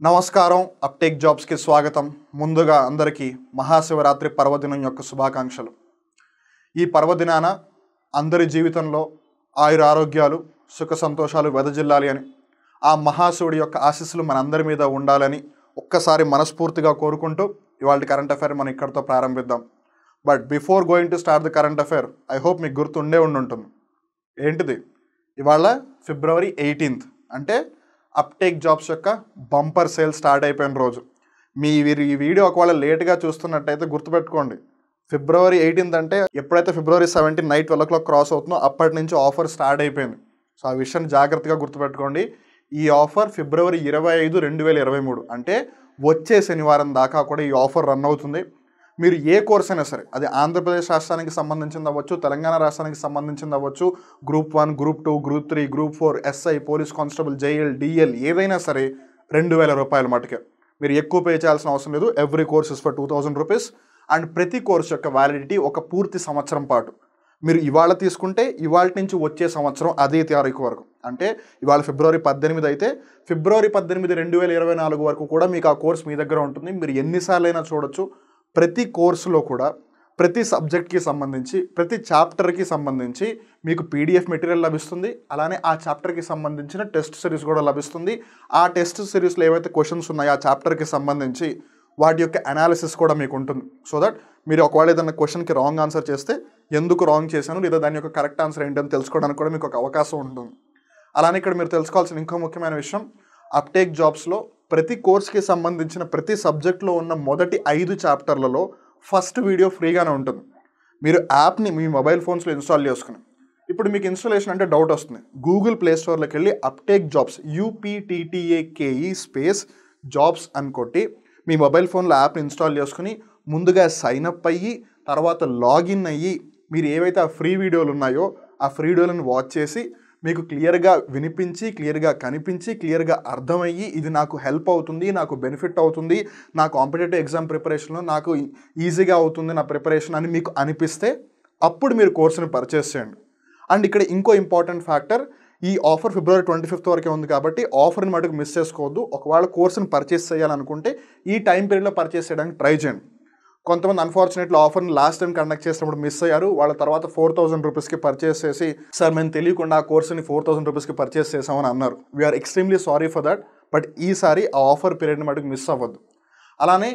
నమస్కారం uptake jobs కి స్వాగతం. ముందుగా అందరికీ మహాశివరాత్రి పర్వదినం యొక్క శుభాకాంక్షలు. ఈ పర్వదినాన అందరి జీవితంలో ఆయుర ఆరోగ్యాలు సుఖ సంతోషాలు వెదజిల్లాలి అని ఆ మహాశివుడి యొక్క ఆశీస్సులు మనందరి మీద ఉండాలని ఒక్కసారి మనస్ఫూర్తిగా కోరుకుంటూ ఇవాళ కరెంట్ అఫైర్ మనం ఇక్కడితో ప్రారంభిద్దాం. But before going to start the current affair, I hope మీకు గుర్తుండే ఉంటుంది. ఏంటిది? ఇవాళ February 18th అంటే అప్టేక్ జాబ్స్ యొక్క బంపర్ సేల్ స్టార్ట్ అయిపోయిన రోజు. మీరు ఈ వీడియో ఒకవేళ లేట్గా చూస్తున్నట్టయితే గుర్తుపెట్టుకోండి, February 18th అంటే ఎప్పుడైతే February 17 నైట్ 12 o'clock క్రాస్ అవుతుందో అప్పటి నుంచి ఆఫర్ స్టార్ట్ అయిపోయింది. సో ఆ విషయాన్ని జాగ్రత్తగా గుర్తుపెట్టుకోండి. ఈ ఆఫర్ February 25, 2023 అంటే వచ్చే శనివారం దాకా కూడా ఈ ఆఫర్ రన్ అవుతుంది. మీరు ఏ కోర్స్ అయినా సరే, అది ఆంధ్రప్రదేశ్ రాష్ట్రానికి సంబంధించింది అవ్వచ్చు, తెలంగాణ రాష్ట్రానికి సంబంధించింది అవ్వచ్చు, Group 1, Group 2, Group 3, Group 4, SI, police constable, JL, DL ఏదైనా సరే 2000 రూపాయల మటుకే. మీరు ఎక్కువ పే చేయాల్సిన అవసరం లేదు. Every course is for 2000 rupees and ప్రతి కోర్స్ యొక్క వ్యాలిడిటీ ఒక పూర్తి సంవత్సరం పాటు. మీరు ఇవాళ తీసుకుంటే ఇవాళ నుంచి వచ్చే సంవత్సరం అదే తారీఖు వరకు, అంటే ఇవాళ February 18 అయితే February 18, 2024 వరకు కూడా మీకు ఆ కోర్స్ మీ దగ్గర ఉంటుంది. మీరు ఎన్నిసార్లు అయినా చూడొచ్చు. ప్రతి కోర్సులో కూడా ప్రతి సబ్జెక్ట్కి సంబంధించి ప్రతి చాప్టర్కి సంబంధించి మీకు PDF మెటీరియల్ లభిస్తుంది. అలానే ఆ చాప్టర్కి సంబంధించిన టెస్ట్ సిరీస్ కూడా లభిస్తుంది. ఆ టెస్ట్ సిరీస్లో ఏవైతే క్వశ్చన్స్ ఉన్నాయో ఆ చాప్టర్కి సంబంధించి వాటి యొక్క అనాలిసిస్ కూడా మీకు ఉంటుంది. సో దట్ మీరు ఒకవేళ ఏదైనా క్వశ్చన్కి రాంగ్ ఆన్సర్ చేస్తే ఎందుకు రాంగ్ చేశాను లేదా దాని యొక్క కరెక్ట్ ఆన్సర్ ఏంటని తెలుసుకోవడానికి కూడా మీకు ఒక అవకాశం ఉంటుంది. అలానే ఇక్కడ మీరు తెలుసుకోవాల్సిన ఇంకో ముఖ్యమైన విషయం, అప్టేక్ జాబ్స్లో ప్రతి కోర్స్కి సంబంధించిన ప్రతి సబ్జెక్ట్లో ఉన్న మొదటి 5 చాప్టర్లలో ఫస్ట్ వీడియో ఫ్రీగానే ఉంటుంది. మీరు యాప్ని మీ మొబైల్ ఫోన్స్లో ఇన్స్టాల్ చేసుకుని, ఇప్పుడు మీకు ఇన్స్టాలేషన్ అంటే డౌట్ వస్తుంది, గూగుల్ ప్లే స్టోర్లోకి వెళ్ళి uptake jobs UPTTAKE space jobs అని కొట్టి మీ మొబైల్ ఫోన్లో యాప్ని ఇన్స్టాల్ చేసుకుని ముందుగా సైన్అప్ అయ్యి తర్వాత లాగిన్ అయ్యి మీరు ఏవైతే ఆ ఫ్రీ వీడియోలు ఉన్నాయో ఆ ఫ్రీ వీడియోలను వాచ్ చేసి మీకు క్లియర్గా వినిపించి క్లియర్గా కనిపించి క్లియర్గా అర్థమయ్యి ఇది నాకు హెల్ప్ అవుతుంది, నాకు బెనిఫిట్ అవుతుంది, నా కాంపిటేటివ్ ఎగ్జామ్ ప్రిపరేషన్లో నాకు ఈజీగా అవుతుంది నా ప్రిపరేషన్ అని మీకు అనిపిస్తే అప్పుడు మీరు కోర్సుని పర్చేస్ చేయండి. అండ్ ఇక్కడ ఇంకో ఇంపార్టెంట్ ఫ్యాక్టర్, ఈ ఆఫర్ February 25th వరకే ఉంది కాబట్టి ఆఫర్ని మటుకు మిస్ చేసుకోవద్దు. ఒకవేళ కోర్సుని పర్చేస్ చేయాలనుకుంటే ఈ టైం పీరియడ్లో పర్చేస్ చేయడానికి ట్రై చేయండి. కొంతమంది అన్ఫార్చునేట్లీ ఆఫర్ని లాస్ట్ టైం కండక్ట్ చేసినప్పుడు మిస్ అయ్యారు. వాళ్ళ తర్వాత 4000 రూపీస్కి పర్చేస్ చేసి సార్ మేము తెలియకుండా ఆ కోర్సుని 4000 రూపీస్కి పర్చేస్ చేసామని అన్నారు. We are extremely sorry for that. But ఈసారి ఆ ఆఫర్ పీరియడ్ని మటుకు మిస్ అవ్వద్దు. అలానే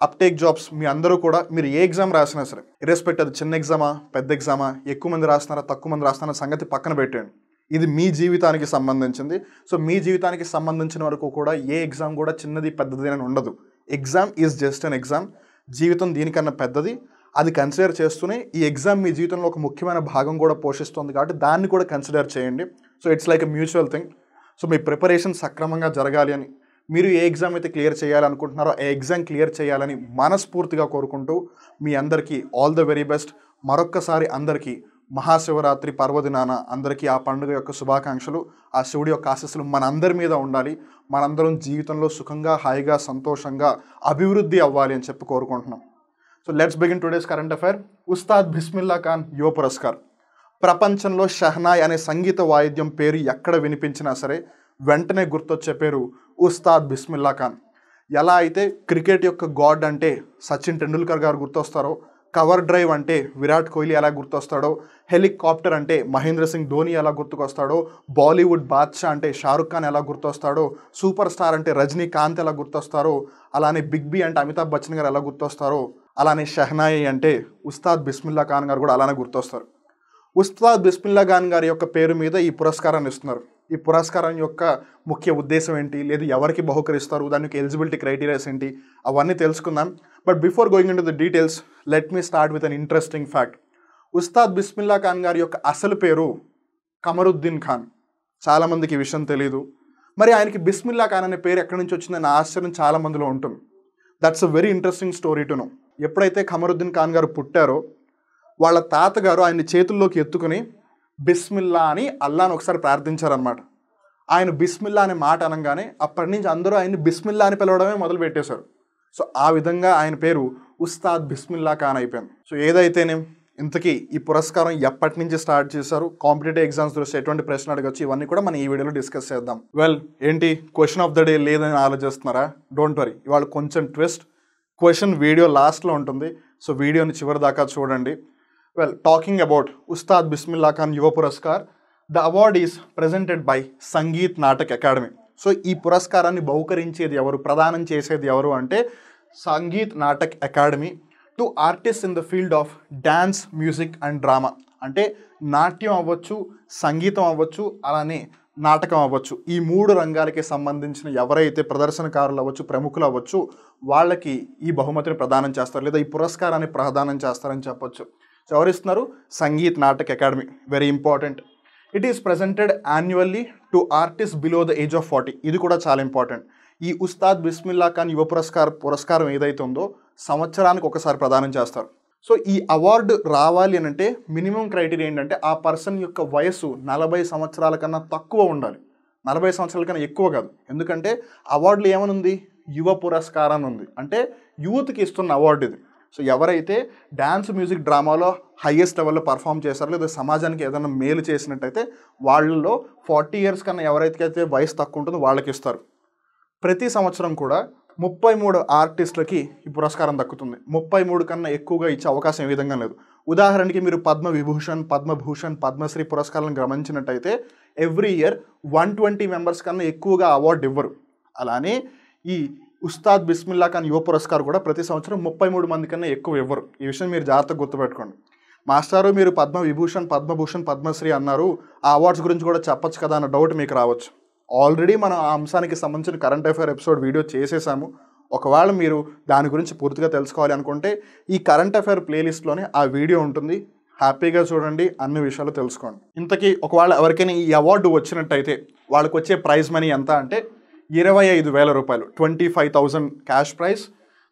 అప్టేక్ జాబ్స్ మీ అందరూ కూడా మీరు ఏ ఎగ్జామ్ రాసినా సరే, ఇర్రెస్పెక్ట్ అది చిన్న ఎగ్జామా పెద్ద ఎగ్జామా, ఎక్కువ మంది రాస్తున్నారా తక్కువ మంది రాస్తున్నారా సంగతి పక్కన పెట్టండి. ఇది మీ జీవితానికి సంబంధించింది. సో మీ జీవితానికి సంబంధించిన వరకు కూడా ఏ ఎగ్జామ్ కూడా చిన్నది పెద్దది అని ఉండదు. Exam is just an exam. జీవితం దీనికన్నా పెద్దది. అది కన్సిడర్ చేస్తూనే ఈ ఎగ్జామ్ మీ జీవితంలో ఒక ముఖ్యమైన భాగం కూడా పోషిస్తుంది కాబట్టి దాన్ని కూడా కన్సిడర్ చేయండి. So it's like a mutual thing. So me preparation సక్రమంగా జరగాలి అని, మీరు ఏ ఎగ్జామ్ అయితే క్లియర్ చేయాలనుకుంటున్నారో ఆ ఎగ్జామ్ క్లియర్ చేయాలని మనస్ఫూర్తిగా కోరుకుంటూ మీ అందరికీ ఆల్ ద వెరీ బెస్ట్. మరొక్కసారి అందరికీ మహాశివరాత్రి పర్వదినాన అందరికీ ఆ పండుగ యొక్క శుభాకాంక్షలు. ఆ శివుడి యొక్క ఆశీస్సులు మనందరి మీద ఉండాలి. మనందరం జీవితంలో సుఖంగా హాయిగా సంతోషంగా అభివృద్ధి అవ్వాలి అని చెప్పి కోరుకుంటున్నాం. So let's begin today's current affair. Ustad Bismillah Khan Yuva Puraskar. ప్రపంచంలో షహనాయ్ అనే సంగీత వాయిద్యం పేరు ఎక్కడ వినిపించినా సరే వెంటనే గుర్తొచ్చే పేరు ఉస్తాద్ బిస్మిల్లా ఖాన్. ఎలా అయితే క్రికెట్ యొక్క గాడ్ అంటే సచిన్ టెండూల్కర్ గారు గుర్తొస్తారో, కవర్ డ్రైవ్ అంటే విరాట్ కోహ్లీ ఎలా గుర్తొస్తాడో, హెలికాప్టర్ అంటే మహేంద్ర సింగ్ ధోని ఎలా గుర్తుకొస్తాడో, బాలీవుడ్ బాద్షా అంటే షారుఖ్ ఖాన్ ఎలా గుర్తొస్తాడో, సూపర్ స్టార్ అంటే రజనీకాంత్ ఎలా గుర్తొస్తారో, అలానే బిగ్ బి అంటే అమితాబ్ బచ్చన్ గారు ఎలా గుర్తొస్తారో, అలానే షహనాయి అంటే ఉస్తాద్ బిస్మిల్లా ఖాన్ గారు కూడా అలానే గుర్తొస్తారు. ఉస్తాద్ బిస్మిల్లా ఖాన్ గారి యొక్క పేరు మీద ఈ పురస్కారాన్ని ఇస్తున్నారు. ఈ పురస్కారం యొక్క ముఖ్య ఉద్దేశం ఏంటి, లేదు ఎవరికి బహుకరిస్తారు, దాని యొక్క ఎలిజిబిలిటీ క్రైటీరియాస్ ఏంటి, అవన్నీ తెలుసుకుందాం. But before going in to the details let me start with an interesting fact. Ustad Bismillah Khan గారి యొక్క అసలు పేరు కమరుద్దీన్ ఖాన్. చాలామందికి ఈ విషయం తెలియదు. మరి ఆయనకి బిస్మిల్లా ఖాన్ అనే పేరు ఎక్కడి నుంచి వచ్చిందన్న ఆశ్చర్యం చాలామందిలో ఉంటుంది. That's a very interesting story to know. ఎప్పుడైతే కమరుద్దీన్ ఖాన్ గారు పుట్టారో వాళ్ళ తాతగారు ఆయన్ని చేతుల్లోకి ఎత్తుకుని బిస్మిల్లా అని అల్లాని ఒకసారి ప్రార్థించారనమాట. ఆయన బిస్మిల్లా అనే మాట అనగానే అప్పటి నుంచి అందరూ ఆయన్ని బిస్మిల్లా అని పిలవడమే మొదలు పెట్టేశారు. సో ఆ విధంగా ఆయన పేరు ఉస్తాద్ బిస్మిల్లా ఖాన్ అయిపోయింది. సో ఏదైతేనే ఇంతకీ ఈ పురస్కారం ఎప్పటి నుంచి స్టార్ట్ చేశారు, కాంపిటేటివ్ ఎగ్జామ్స్ దృష్టి ఎటువంటి ప్రశ్న అడగచ్చు, ఇవన్నీ కూడా మనం ఈ వీడియోలో డిస్కస్ చేద్దాం. వెల్, ఏంటి క్వశ్చన్ ఆఫ్ ద డే లేదని ఆలోచిస్తున్నారా? డోంట్ వరీ, ఇవాళ కొంచెం ట్విస్ట్. క్వశ్చన్ వీడియో లాస్ట్లో ఉంటుంది, సో వీడియోని చివరి దాకా చూడండి. Well, talking about Ustad Bismillah Khan Yuva Puraskar, the award is presented by Sangeet Natak Akademi. సో ఈ పురస్కారాన్ని బహుకరించేది ఎవరు, ప్రదానం చేసేది ఎవరు అంటే Sangeet Natak Akademi to artist in the field of dance, music and drama. అంటే నాట్యం అవ్వచ్చు, సంగీతం అవ్వచ్చు, అలానే నాటకం అవ్వచ్చు. ఈ 3 రంగాలకి సంబంధించిన ఎవరైతే ప్రదర్శనకారులు అవ్వచ్చు, ప్రముఖులు అవ్వచ్చు, వాళ్ళకి ఈ బహుమతిని ప్రదానం చేస్తారు, లేదా ఈ పురస్కారాన్ని ప్రదానం చేస్తారని చెప్పొచ్చు. సో ఎవరిస్తున్నారు? Sangeet Natak Akademi. Very important. It is presented annually to artist below the age of 40. ఇది కూడా చాలా ఇంపార్టెంట్. ఈ ఉస్తాద్ బిస్మిల్లా ఖాన్ యువ పురస్కారం ఏదైతే ఉందో సంవత్సరానికి ఒకసారి ప్రదానం చేస్తారు. సో ఈ అవార్డు రావాలి అని అంటే మినిమం క్రైటీరియా ఏంటంటే ఆ పర్సన్ యొక్క వయసు 40 సంవత్సరాల కన్నా తక్కువ ఉండాలి, 40 సంవత్సరాల కన్నా ఎక్కువ కాదు. ఎందుకంటే అవార్డులు ఏమనుంది? యువ పురస్కారం ఉంది, అంటే యూత్కి ఇస్తున్న అవార్డు ఇది. సో ఎవరైతే డ్యాన్స్, మ్యూజిక్, డ్రామాలో హైయెస్ట్ లెవెల్లో పర్ఫామ్ చేస్తారో, లేదా సమాజానికి ఏదైనా మేలు చేసినట్టయితే వాళ్ళలో 40 ఇయర్స్ కన్నా ఎవరైతే వయసు తక్కువ ఉంటుందో వాళ్ళకి ఇస్తారు. ప్రతి సంవత్సరం కూడా 33 ఆర్టిస్టులకి ఈ పురస్కారం దక్కుతుంది. 33 కన్నా ఎక్కువగా ఇచ్చే అవకాశం ఏ విధంగా లేదు. ఉదాహరణకి మీరు పద్మవిభూషణ్, పద్మభూషణ్, పద్మశ్రీ పురస్కారాలను గమనించినట్టయితే ఎవ్రీ ఇయర్ 120 మెంబర్స్ కన్నా ఎక్కువగా అవార్డు ఇవ్వరు. అలానే ఈ ఉస్తాద్ బిస్మిల్లా ఖాన్ యువ పురస్కార్ కూడా ప్రతి సంవత్సరం 33 మంది కన్నా ఎక్కువ ఇవ్వరు. ఈ విషయం మీరు జాగ్రత్తగా గుర్తుపెట్టుకోండి. మాస్టారు మీరు పద్మవిభూషణ్, పద్మభూషణ్, పద్మశ్రీ అన్నారు, ఆ అవార్డ్స్ గురించి కూడా చెప్పొచ్చు కదా అన్న డౌట్ మీకు రావచ్చు. ఆల్రెడీ మనం ఆ అంశానికి సంబంధించిన కరెంట్ అఫైర్ ఎపిసోడ్ వీడియో చేసేసాము. ఒకవేళ మీరు దాని గురించి పూర్తిగా తెలుసుకోవాలి అనుకుంటే ఈ కరెంట్ అఫైర్ ప్లేలిస్ట్లోనే ఆ వీడియో ఉంటుంది, హ్యాపీగా చూడండి, అన్ని విషయాలు తెలుసుకోండి. ఇంతకీ ఒకవేళ ఎవరికైనా ఈ అవార్డు వచ్చినట్టయితే వాళ్ళకి వచ్చే ప్రైజ్ మనీ ఎంత అంటే 25,000 రూపాయలు, 25,000 cash prize.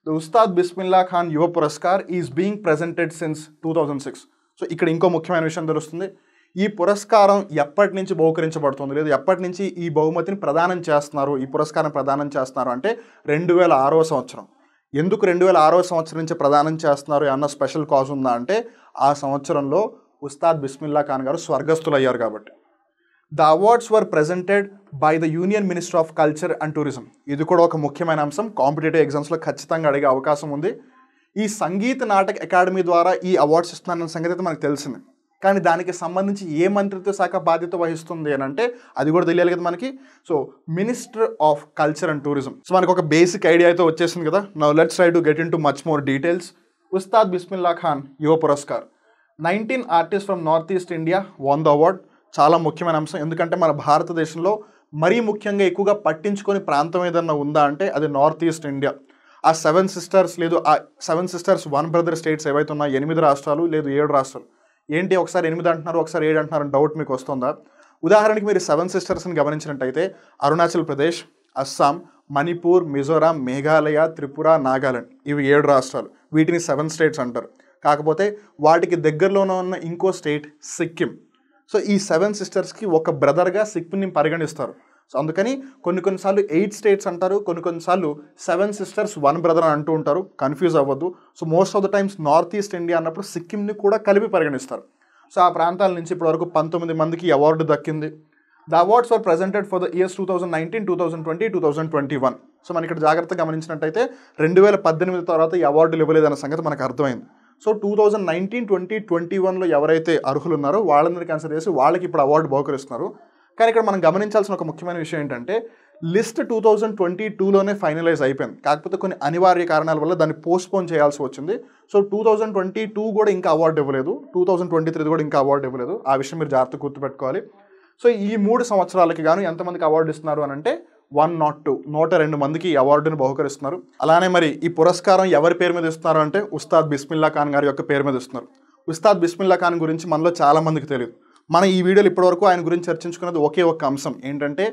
The Ustad Bismillah Khan Yuva Puraskar is being presented since 2006. So ఇక్కడ ఇంకో ముఖ్యమైన విషయం తెలుస్తుంది. ఈ పురస్కారం ఎప్పటి నుంచి బహుకరించబడుతుంది, లేదా ఎప్పటి నుంచి ఈ బహుమతిని ప్రదానం చేస్తున్నారు, ఈ పురస్కారం ప్రదానం చేస్తున్నారు అంటే 2006వ సంవత్సరం. ఎందుకు 2006వ సంవత్సరం నుంచి ప్రదానం చేస్తున్నారు అన్న స్పెషల్ కాజ్ ఉందా అంటే ఆ సంవత్సరంలో ఉస్తాద్ బిస్మిల్లా ఖాన్ గారు స్వర్గస్థులు అయ్యారు కాబట్టి. The awards were presented by the union minister of culture and tourism. ఇది కూడా ఒక ముఖ్యమైన అంశం, కాంపిటేటివ్ ఎగ్జామ్స్లో ఖచ్చితంగా అడిగే అవకాశం ఉంది. ఈ సంగీత నాటక అకాడమీ ద్వారా ఈ అవార్డ్స్ ఇస్తున్నారన్న సంగతి అయితే మనకు తెలిసింది, కానీ దానికి సంబంధించి ఏ మంత్రిత్వ శాఖ బాధ్యత వహిస్తుంది అని అంటే అది కూడా తెలియాలి కదా మనకి. So minister of culture and tourism. So మనకు ఒక బేసిక్ ఐడియా అయితే వచ్చేసింది కదా. Now let's try to get in to much more details. Ustad Bismillah Khan Yuva Puraskar, 19 artist from north east India won the award. చాలా ముఖ్యమైన అంశం, ఎందుకంటే మన భారతదేశంలో మరీ ముఖ్యంగా ఎక్కువగా పట్టించుకొని ప్రాంతం ఏదన్నా ఉందా అంటే అది నార్త్ ఈస్ట్ ఇండియా. ఆ 7 సిస్టర్స్ లేదు, ఆ 7 సిస్టర్స్ 1 బ్రదర్ స్టేట్స్ ఏవైతే ఉన్నాయో 8 రాష్ట్రాలు లేదు 7 రాష్ట్రాలు. ఏంటి ఒకసారి 8 అంటున్నారు, ఒకసారి 7 అంటున్నారు అని డౌట్ మీకు వస్తుందా? ఉదాహరణకి మీరు 7 సిస్టర్స్ని గమనించినట్టయితే అరుణాచల్ ప్రదేశ్, అస్సాం, మణిపూర్, మిజోరాం, మేఘాలయ, త్రిపుర, నాగాలాండ్, ఇవి 7 రాష్ట్రాలు. వీటిని 7 స్టేట్స్ అంటారు. కాకపోతే వాటికి దగ్గరలోనే ఉన్న ఇంకో స్టేట్ సిక్కిం. సో ఈ 7 సిస్టర్స్కి ఒక బ్రదర్గా సిక్కింని పరిగణిస్తారు. సో అందుకని కొన్నిసార్లు 8 స్టేట్స్ అంటారు, కొన్నిసార్లు 7 సిస్టర్స్ 1 బ్రదర్ అని అంటూ ఉంటారు. కన్ఫ్యూజ్ అవ్వద్దు. So most of the times north east India అన్నప్పుడు సిక్కింని కూడా కలిపి పరిగణిస్తారు. సో ఆ ప్రాంతాల నుంచి ఇప్పటివరకు 19 మందికి అవార్డు దక్కింది. The awards were presented for the years 2019, 2020, 2021. So మనం ఇక్కడ జాగ్రత్తగా గమనించినట్టయితే 2018 తర్వాత ఈ అవార్డులు ఇవ్వలేదన్న సంగతి మనకు అర్థమైంది. సో 2019, 20, 21లో ఎవరైతే అర్హులు ఉన్నారో వాళ్ళందరినీ కన్సిడర్ చేసి వాళ్ళకి ఇప్పుడు అవార్డు బహుకరిస్తున్నారు. కానీ ఇక్కడ మనం గమనించాల్సిన ఒక ముఖ్యమైన విషయం ఏంటంటే లిస్ట్ 2022లోనే ఫైనలైజ్ అయిపోయింది, కాకపోతే కొన్ని అనివార్య కారణాల వల్ల దాన్ని పోస్ట్పోన్ చేయాల్సి వచ్చింది. సో 2022 కూడా ఇంకా అవార్డు ఇవ్వలేదు, 2023 కూడా ఇంకా అవార్డు ఇవ్వలేదు. ఆ విషయం మీరు జాగ్రత్తగా గుర్తుపెట్టుకోవాలి. సో ఈ 3 సంవత్సరాలకి గాను ఎంతమందికి అవార్డు ఇస్తున్నారు అని అంటే 102 మందికి ఈ అవార్డును బహుకరిస్తున్నారు. అలానే మరి ఈ పురస్కారం ఎవరి పేరు మీద ఇస్తున్నారు అంటే ఉస్తాద్ బిస్మిల్లా ఖాన్ గారి యొక్క పేరు మీద ఇస్తున్నారు. ఉస్తాద్ బిస్మిల్లా ఖాన్ గురించి మనలో చాలా మందికి తెలియదు. మనం ఈ వీడియోలో ఇప్పటివరకు ఆయన గురించి చర్చించుకున్నది ఒకే ఒక్క అంశం ఏంటంటే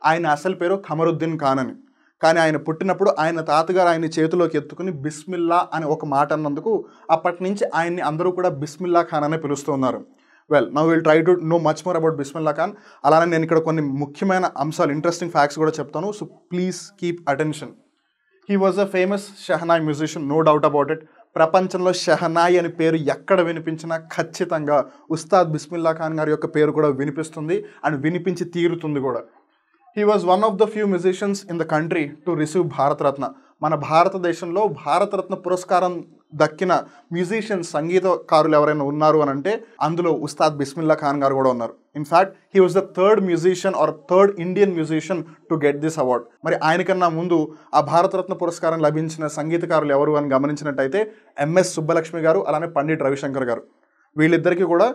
ఆయన అసలు పేరు ఖమరుద్దీన్ ఖాన్ అని. కానీ ఆయన పుట్టినప్పుడు ఆయన తాతగారు ఆయన్ని చేతిలోకి ఎత్తుకుని బిస్మిల్లా అని ఒక మాట అన్నందుకు అప్పటి నుంచి ఆయన్ని అందరూ కూడా బిస్మిల్లా ఖాన్ అనే పిలుస్తున్నారు. Well, now will try to know much more about Bismillah Khan. అలానే నేను ఇక్కడ కొన్ని ముఖ్యమైన అంశాలు, ఇంట్రెస్టింగ్ ఫ్యాక్ట్స్ కూడా చెప్తాను. So please keep attention. He was a famous shehnai musician, no doubt about it. ప్రపంచంలో షెహనాయి అని పేరు ఎక్కడ వినిపించినా ఖచ్చితంగా ఉస్తాద్ బిస్మిల్లా ఖాన్ గారి యొక్క పేరు కూడా వినిపిస్తుంది అండ్ వినిపించి తీరుతుంది కూడా. He was one of the few musicians in the country to receive Bharat Ratna. మన భారతదేశంలో భారతరత్న పురస్కారం దక్కిన మ్యూజిషియన్స్, సంగీతకారులు ఎవరైనా ఉన్నారు అని అంటే అందులో ఉస్తాద్ బిస్మిల్లా ఖాన్ గారు కూడా ఉన్నారు. In fact he was the third musician or third Indian musician to get this award. మరి ఆయనకన్నా ముందు ఆ భారతరత్న పురస్కారం లభించిన సంగీతకారులు ఎవరు అని గమనించినట్టయితే ఎంఎస్ సుబ్బలక్ష్మి గారు, అలానే పండిట్ రవిశంకర్ గారు. వీళ్ళిద్దరికీ కూడా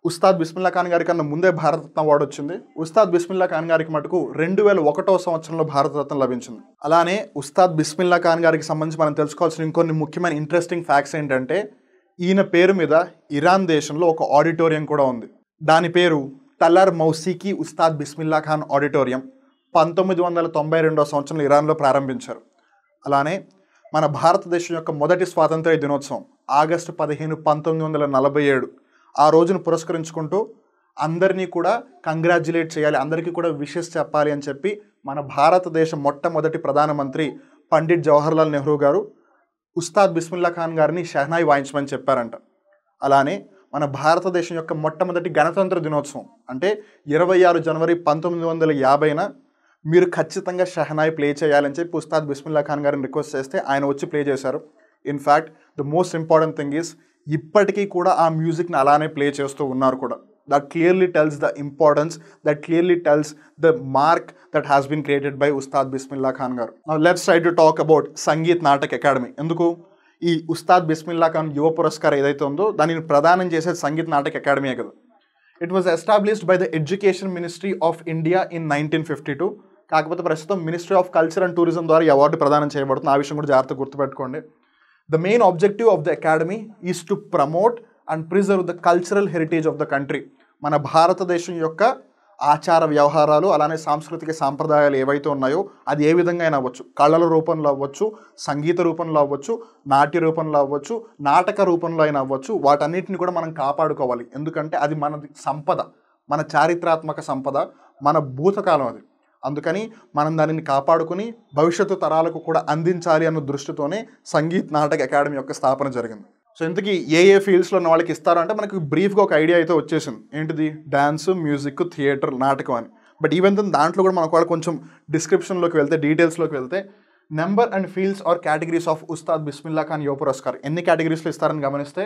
ఉస్తాద్ బిస్మిల్లా ఖాన్ గారి కన్నా ముందే భారతరత్న అవార్డు వచ్చింది. ఉస్తాద్ బిస్మిల్లా ఖాన్ గారికి మటుకు 2001వ సంవత్సరంలో భారతరత్న లభించింది. అలానే ఉస్తాద్ బిస్మిల్లా ఖాన్ గారికి సంబంధించి మనం తెలుసుకోవాల్సిన ఇంకొన్ని ముఖ్యమైన ఇంట్రెస్టింగ్ ఫ్యాక్ట్స్ ఏంటంటే ఈయన పేరు మీద ఇరాన్ దేశంలో ఒక ఆడిటోరియం కూడా ఉంది. దాని పేరు తలర్ మౌసీకి ఉస్తాద్ బిస్మిల్లా ఖాన్ ఆడిటోరియం. 1992వ సంవత్సరంలో ఇరాన్లో ప్రారంభించారు. అలానే మన భారతదేశం యొక్క మొదటి స్వాతంత్ర్య దినోత్సవం ఆగస్టు 15, 1947 ఆ రోజును పురస్కరించుకుంటూ అందరినీ కూడా కంగ్రాచ్యులేట్ చేయాలి, అందరికీ కూడా విషెస్ చెప్పాలి అని చెప్పి మన భారతదేశ మొట్టమొదటి ప్రధానమంత్రి పండిట్ జవహర్లాల్ నెహ్రూ గారు ఉస్తాద్ బిస్మిల్లా ఖాన్ గారిని షెహనాయి వాయించమని చెప్పారంట. అలానే మన భారతదేశం యొక్క మొట్టమొదటి గణతంత్ర దినోత్సవం అంటే 26 జనవరి 1950న మీరు ఖచ్చితంగా షెహనాయి ప్లే చేయాలని చెప్పి ఉస్తాద్ బిస్మిల్లా ఖాన్ గారిని రిక్వెస్ట్ చేస్తే ఆయన వచ్చి ప్లే చేశారు. In fact the most important thing is ఇప్పటికీ కూడా ఆ మ్యూజిక్ని అలానే ప్లే చేస్తూ ఉన్నారు కూడా. That clearly tells the importance, that clearly tells the mark that has been created by Ustad Bismillah Khan garu. Now let's try to talk about Sangeet Natak Akademi. ఎందుకు ఈ ఉస్తాద్ బిస్మిల్లా ఖాన్ యువ పురస్కార్ ఏదైతే ఉందో దానిని ప్రదానం చేసేది సంగీత్ నాటక్ అకాడమీయే కదా. It was established by the education ministry of India in 1952. కాకపోతే ప్రస్తుతం ministry of culture and tourism ద్వారా ఈ అవార్డు ప్రదానం చేయబడుతుంది. ఆ విషయం కూడా జాగ్రత్తగా గుర్తుపెట్టుకోండి. The main objective of the academy is to promote and preserve the cultural heritage of the country. మన భారతదేశం యొక్క ఆచార వ్యవహారాలు అలానే సాంస్కృతిక సాంప్రదాయాలు ఏవైతే ఉన్నాయో అది ఏ విధంగా అయినా అవ్వచ్చు, కళల రూపంలో అవ్వచ్చు, సంగీత రూపంలో అవ్వచ్చు, నాట్య రూపంలో అవ్వచ్చు, నాటక రూపంలో అయినా అవ్వచ్చు, వాటన్నిటిని కూడా మనం కాపాడుకోవాలి. ఎందుకంటే అది మన సంపద, మన చారిత్రాత్మక సంపద, మన భూతకాలం అది. అందుకని మనం దానిని కాపాడుకుని భవిష్యత్తు తరాలకు కూడా అందించాలి అన్న దృష్టితోనే సంగీత్ నాటక్ అకాడమీ యొక్క స్థాపన జరిగింది. సో ఇంతకీ ఏ ఫీల్డ్స్లో ఉన్న వాళ్ళకి ఇస్తారంటే మనకు బ్రీఫ్గా ఒక ఐడియా అయితే వచ్చేసింది. ఏంటిది? డ్యాన్స్, మ్యూజిక్, థియేటర్, నాటకం అని. బట్ ఈవెన్ దాంట్లో కూడా మనకు వాళ్ళు కొంచెం డిస్క్రిప్షన్లోకి వెళ్తే, డీటెయిల్స్లోకి వెళ్తే number and fields or categories of Ustad Bismillah Khan Yuva Puraskar ఎన్ని కేటగిరీస్లో ఇస్తారని గమనిస్తే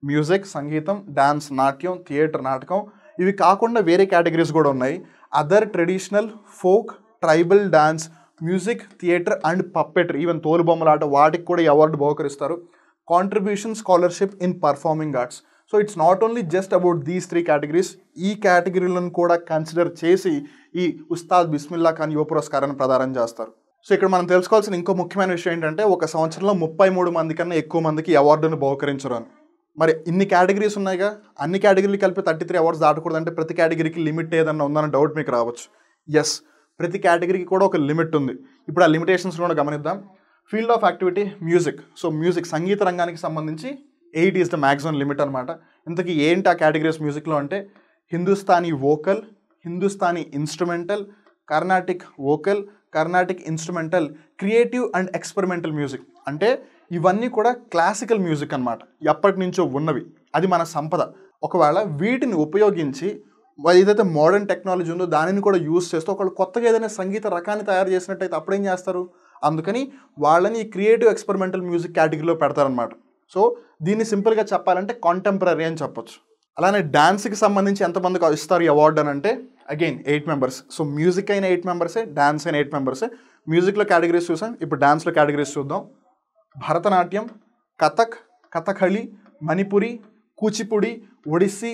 మ్యూజిక్, సంగీతం, డ్యాన్స్, నాట్యం, థియేటర్, నాటకం, ఇవి కాకుండా వేరే కేటగిరీస్ కూడా ఉన్నాయి. Other traditional, folk, tribal dance, music, theater and puppetry, even తోలుబొమ్మలాట, వాటికి కూడా ఈ అవార్డు బహుకరిస్తారు. Contribution scholarship in performing arts. So it's not only just about these 3 categories. ఈ కేటగిరీలను కూడా కన్సిడర్ చేసి ఈ ఉస్తాద్ బిస్మిల్లా ఖాన్ యువ పురస్కారాన్ని ప్రదానం చేస్తారు. సో ఇక్కడ మనం తెలుసుకోవాల్సిన ఇంకో ముఖ్యమైన విషయం ఏంటంటే ఒక సంవత్సరంలో 33 మంది కన్నా ఎక్కువ మందికి ఈ అవార్డును బహుకరించరు అని. మరి ఇన్ని కేటగిరీస్ ఉన్నాయిగా, అన్ని కేటగిరీలు కలిపి 33 అవార్డ్స్ దాటకూడదంటే ప్రతి కేటగిరీకి లిమిట్ ఏదన్నా ఉందన్న డౌట్ మీకు రావచ్చు. ఎస్, ప్రతి కేటగిరీకి కూడా ఒక లిమిట్ ఉంది. ఇప్పుడు ఆ లిమిటేషన్స్ కూడా గమనిద్దాం. Field of activity music. So music, సంగీత రంగానికి సంబంధించి 8 ఈజ్ ద మ్యాక్సిమం లిమిట్ అనమాట. ఇంతకీ ఏంటి ఆ కేటగిరీస్ మ్యూజిక్లో అంటే Hindustani vocal, Hindustani instrumental, Carnatic vocal, Carnatic instrumental, creative and experimental music. అంటే ఇవన్నీ కూడా క్లాసికల్ మ్యూజిక్ అనమాట, ఎప్పటి నుంచో ఉన్నవి. అది మన సంపద. ఒకవేళ వీటిని ఉపయోగించి ఏదైతే మోడర్న్ టెక్నాలజీ ఉందో దానిని కూడా యూజ్ చేస్తూ ఒకళ్ళు కొత్తగా ఏదైనా సంగీత రకాన్ని తయారు చేసినట్టయితే అప్పుడేం చేస్తారు? అందుకని వాళ్ళని ఈ క్రియేటివ్ ఎక్స్పెరిమెంటల్ మ్యూజిక్ కేటగిరీలో పెడతారనమాట. సో దీన్ని సింపుల్గా చెప్పాలంటే కాంటెంపరీ అని చెప్పొచ్చు. అలానే డ్యాన్స్కి సంబంధించి ఎంతమందికి ఇస్తారు ఈ అవార్డు అని అంటే అగైన్ 8 మెంబర్స్. సో మ్యూజిక్ అయిన 8 మెంబర్సే, డాన్స్ అయిన 8 మెంబర్సే. మ్యూజిక్లో కేటగిరీస్ చూసాం, ఇప్పుడు డాన్స్లో కేటగిరీస్ చూద్దాం. భరతనాట్యం, కథక్, కథకళి, మణిపురి, కూచిపూడి, ఒడిస్సీ,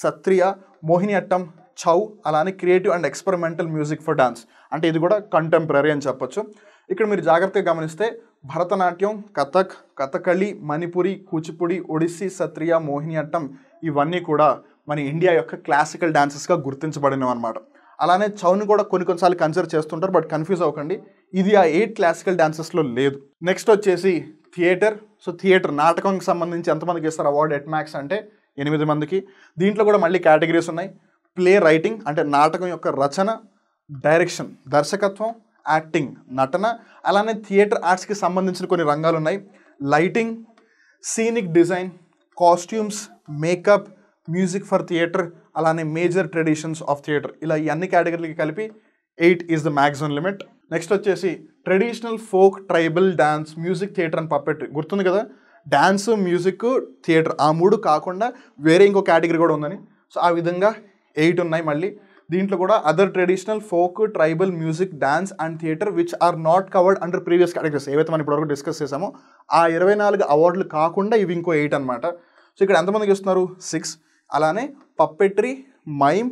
సత్రియ, మోహినియట్టం, చౌ, అలానే creative and experimental music for dance. అంటే ఇది కూడా కంటెంపరీ అని చెప్పొచ్చు. ఇక్కడ మీరు జాగ్రత్తగా గమనిస్తే భరతనాట్యం, కథక్, కథకళి, మణిపురి, కూచిపూడి, ఒడిస్సీ, సత్రియ, మోహినియట్టం ఇవన్నీ కూడా మన ఇండియా యొక్క క్లాసికల్ డాన్సెస్గా గుర్తించబడినవి అనమాట. అలానే చౌను కూడా కొన్నిసార్లు కన్సిడర్ చేస్తుంటారు, బట్ కన్ఫ్యూజ్ అవ్వకండి, ఇది ఆ 8 క్లాసికల్ డాన్సెస్లో లేదు. నెక్స్ట్ వచ్చేసి థియేటర్. సో థియేటర్ నాటకంకి సంబంధించి ఎంతమందికి ఇస్తారు అవార్డు ఎట్ మ్యాక్స్ అంటే 8 మందికి. దీంట్లో కూడా మళ్ళీ కేటగిరీస్ ఉన్నాయి. ప్లే రైటింగ్ అంటే నాటకం యొక్క రచన, డైరెక్షన్ దర్శకత్వం, యాక్టింగ్ నటన, అలానే థియేటర్ ఆర్ట్స్కి సంబంధించిన కొన్ని రంగాలు ఉన్నాయి. Lighting, scenic design, costumes, makeup, music for theater, అలానే మేజర్ ట్రెడిషన్స్ ఆఫ్ థియేటర్, ఇలా ఈ అన్ని కేటగిరీలకి కలిపి 8 is the maximum limit. Next వచ్చేసి traditional, folk, tribal, dance, music, theater and puppetry. గుర్తుంది కదా, డాన్స్, మ్యూజిక్, థియేటర్ ఆ 3 కాకుండా వేరే ఇంకో కేటగిరీ కూడా ఉందని. సో ఆ విధంగా 8 ఉన్నాయి. మళ్ళీ దీంట్లో కూడా other traditional, folk, tribal, music, dance and theatre which are not covered under previous categories, ఏవైతే మనం ఇప్పటివరకు డిస్కస్ చేసామో ఆ 24 అవార్డులు కాకుండా ఇవి ఇంకో 8 అనమాట. సో ఇక్కడ ఎంతమందికి ఇస్తున్నారు? 6. అలానే puppetry, mime,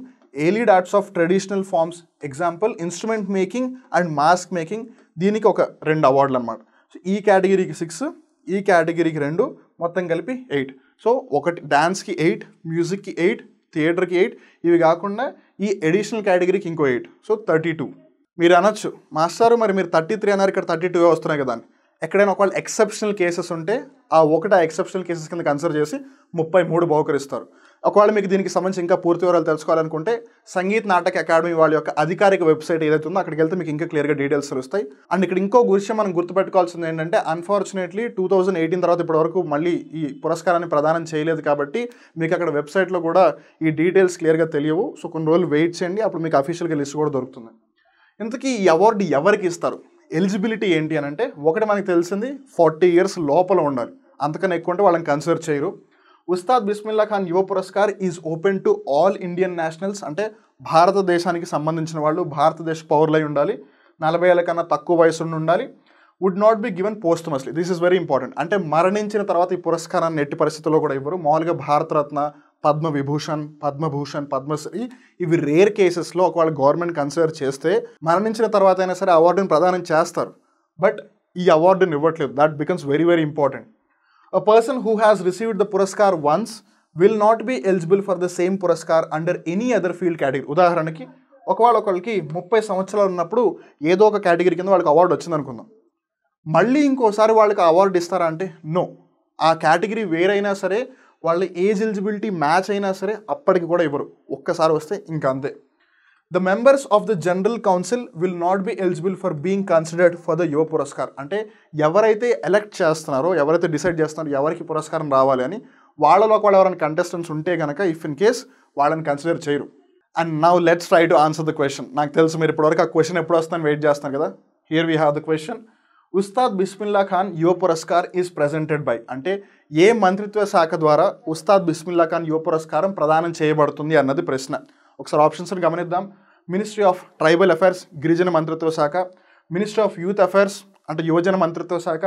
allied arts of traditional forms, example instrument making and mask making, దీనికి ఒక 2 అవార్డులు అనమాట. సో ఈ కేటగిరీకి 6, ఈ కేటగిరీకి 2, మొత్తం కలిపి 8. సో ఒకటి డాన్స్కి 8, మ్యూజిక్కి 8, థియేటర్కి 8, ఇవి కాకుండా ఈ ఎడిషనల్ కేటగిరీకి ఇంకో 8. సో 32. మీరు అనొచ్చు, మాస్టారు మరి మీరు 33 అన్నారు, ఇక్కడ 32 వస్తున్నాయి కదా అని. ఎక్కడైనా ఒకవేళ ఎక్సెప్షనల్ కేసెస్ ఉంటే ఆ ఎక్సెప్షనల్ కేసెస్ కింద కన్సిడర్ చేసి 33 బహుకరిస్తారు. ఒకవేళ మీకు దీనికి సంబంధించి ఇంకా పూర్తి వివరాలు తెలుసుకోవాలనుకుంటే సంగీత్ నాటక అకాడమీ వాళ్ళ యొక్క అధికారిక వెబ్సైట్ ఏదైతే ఉందో అక్కడికి వెళ్తే మీకు ఇంకా క్లియర్గా డీటెయిల్స్ తెలుస్తాయి. అండ్ ఇక్కడ ఇంకో విషయం మనం గుర్తుపెట్టుకోవాల్సింది ఏంటంటే, అన్ఫార్చునేట్లీ 2018 తర్వాత ఇప్పటి వరకు మళ్ళీ ఈ పురస్కారాన్ని ప్రదానం చేయలేదు కాబట్టి మీకు అక్కడ వెబ్సైట్లో కూడా ఈ డీటెయిల్స్ క్లియర్గా తెలియవు. సో కొన్ని రోజులు వెయిట్ చేయండి, అప్పుడు మీకు అఫీషియల్గా లిస్ట్ కూడా దొరుకుతుంది. ఇంతకీ ఈ అవార్డు ఎవరికి ఇస్తారు, ఎలిజిబిలిటీ ఏంటి అని అంటే, ఒకటి మనకి తెలిసింది 40 ఇయర్స్ లోపల ఉండాలి, అంతకన్నా ఎక్కువ ఉంటే వాళ్ళని కన్సిడర్ చేయరు. Ustaad Bismillah Khan Yuva Puraskar is open to all Indian nationals, అంటే భారతదేశానికి సంబంధించిన వాళ్ళు, భారతదేశ పౌరులై ఉండాలి, 40 ఏళ్ళ కన్నా తక్కువ వయసు ఉండాలి. Would not be given posthumously, this is very important. అంటే మరణించిన తర్వాత ఈ పురస్కారాన్ని ఎట్టి పరిస్థితుల్లో కూడా ఇవ్వరు. మామూలుగా భారతరత్న, పద్మవిభూషణ్, పద్మభూషణ్, పద్మశ్రీ ఇవి రేర్ కేసెస్లో ఒకవేళ గవర్నమెంట్ కన్సిడర్ చేస్తే మరణించిన తర్వాత అయినా సరే అవార్డుని ప్రదానం చేస్తారు. బట్ ఈ అవార్డుని ఇవ్వట్లేదు. That becomes very very important. A person who has received the Puraskar once will not be eligible for the same Puraskar under any other field category. ఉదాహరణకి ఒకళ్ళకి 30 సంవత్సరాలు ఉన్నప్పుడు ఏదో ఒక కేటగిరీ కింద వాళ్ళకి అవార్డు వచ్చింది అనుకుందాం. మళ్ళీ ఇంకోసారి వాళ్ళకి అవార్డు ఇస్తారా అంటే నో. ఆ కేటగిరీ వేరైనా సరే, వాళ్ళ ఏజ్ ఎలిజిబిలిటీ మ్యాచ్ అయినా సరే అప్పటికి కూడా ఇవ్వరు. ఒక్కసారి వస్తే ఇంకా అంతే. The members of the General Council will not be eligible for being considered for the Yuva Puraskar. అంటే ఎవరైతే ఎలక్ట్ చేస్తున్నారో, ఎవరైతే డిసైడ్ చేస్తున్నారో ఎవరికి పురస్కారం రావాలి అని, వాళ్ళలో కూడా ఎవరైనా కంటెస్టెంట్స్ ఉంటే కనుక ఇఫ్ ఇన్ కేస్ వాళ్ళని కన్సిడర్ చేయరు. And now let's try to answer the question. నాకు తెలుసు మీరు ఇప్పటివరకు ఆ క్వశ్చన్ ఎప్పుడు వస్తుందని వెయిట్ చేస్తున్నారు కదా. Here we have the question. Ustad Bismillah Khan Yuva Puraskar is presented by, అంటే ఏ మంత్రిత్వ శాఖ ద్వారా ఉస్తాద్ బిస్మిల్లా ఖాన్ యువ పురస్కారం ప్రదానం చేయబడుతుంది అన్నది ప్రశ్న. ఒకసారి ఆప్షన్స్ని గమనిద్దాం. మినిస్ట్రీ ఆఫ్ ట్రైబల్ అఫైర్స్, గిరిజన మంత్రిత్వ శాఖ, మినిస్ట్రీ ఆఫ్ యూత్ అఫైర్స్ అంటే యువజన మంత్రిత్వ శాఖ,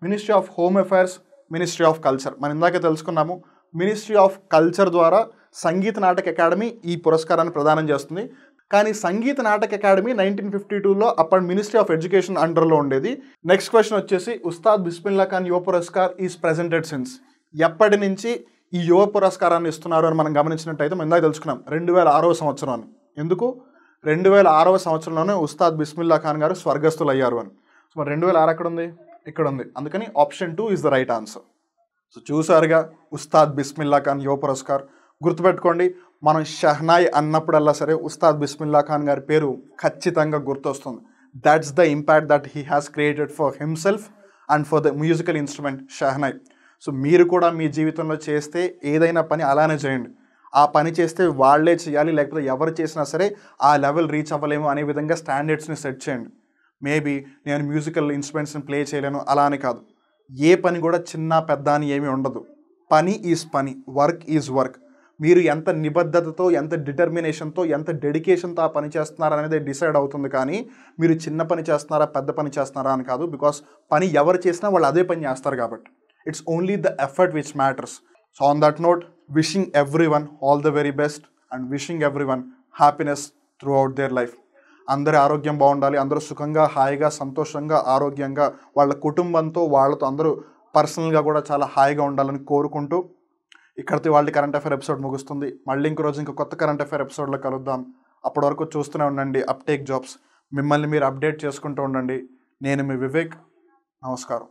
ministry of home affairs, ministry of culture. మనం ఇందాకే తెలుసుకున్నాము, మినిస్ట్రీ ఆఫ్ కల్చర్ ద్వారా సంగీత నాటక అకాడమీ ఈ పురస్కారాన్ని ప్రదానం చేస్తుంది. కానీ సంగీత నాటక అకాడమీ 1952లో అప్పటి మినిస్ట్రీ ఆఫ్ ఎడ్యుకేషన్ అండర్లో ఉండేది. నెక్స్ట్ క్వశ్చన్ వచ్చేసి, Ustaad Bismillah Khan Yuva Puraskar is presented since, ఎప్పటి నుంచి ఈ యువ పురస్కారాన్ని ఇస్తున్నారు అని మనం గమనించినట్టయితే మనం ఇందాక తెలుసుకున్నాం 2006వ సంవత్సరం అని. ఎందుకు 2006వ సంవత్సరంలోనే ఉస్తాద్ బిస్మిల్లా ఖాన్ గారు స్వర్గస్థులు అయ్యారు అని. సో మరి 2006 ఎక్కడ ఉంది? ఇక్కడ ఉంది. అందుకని option 2 is the right answer. So చూసారుగా ఉస్తాద్ బిస్మిల్లా ఖాన్ యువ పురస్కార్. గుర్తుపెట్టుకోండి, మనం షహనాయ్ అన్నప్పుడల్లా సరే ఉస్తాద్ బిస్మిల్లా ఖాన్ గారి పేరు ఖచ్చితంగా గుర్తొస్తుంది. That's the impact that he has created for himself and for the musical instrument shehnai. So మీరు కూడా మీ జీవితంలో చేస్తే ఏదైనా పని అలానే చేయండి. ఆ పని చేస్తే వాళ్ళే చేయాలి, లేకపోతే ఎవరు చేసినా సరే ఆ లెవెల్ రీచ్ అవ్వలేము అనే విధంగా స్టాండర్డ్స్ని సెట్ చేయండి. మేబీ నేను మ్యూజికల్ ఇన్స్ట్రుమెంట్స్ని ప్లే చేయలేను అలా అని కాదు. ఏ పని కూడా చిన్న పెద్ద అని ఏమీ ఉండదు. పని ఈజ్ పని, వర్క్ ఈజ్ వర్క్. మీరు ఎంత నిబద్ధతతో, ఎంత డిటర్మినేషన్తో, ఎంత డెడికేషన్తో ఆ పని చేస్తున్నారా అనేది డిసైడ్ అవుతుంది. కానీ మీరు చిన్న పని చేస్తున్నారా, పెద్ద పని చేస్తున్నారా అని కాదు. బికాస్ పని ఎవరు చేసినా వాళ్ళు అదే పని చేస్తారు కాబట్టి. It's only the effort which matters. So on that note, wishing everyone all the very best and wishing everyone happiness throughout their life. అందరి ఆరోగ్యం బాగుండాలి, అందరూ సుఖంగా, హాయిగా, సంతోషంగా, ఆరోగ్యంగా, వాళ్ళ కుటుంబంతో, వాళ్ళతో అందరూ పర్సనల్గా కూడా చాలా హాయిగా ఉండాలని కోరుకుంటూ ఇక్కడితో వాళ్ళ కరెంట్ అఫైర్ ఎపిసోడ్ ముగుస్తుంది. మళ్ళీ ఇంకో రోజు ఇంకో కొత్త కరెంట్ అఫైర్ ఎపిసోడ్లో కలుద్దాం. అప్పటి వరకు చూస్తూనే ఉండండి అప్టేక్ జాబ్స్. మిమ్మల్ని మీరు అప్డేట్ చేసుకుంటూ ఉండండి. నేను మీ వివేక్. నమస్కారం.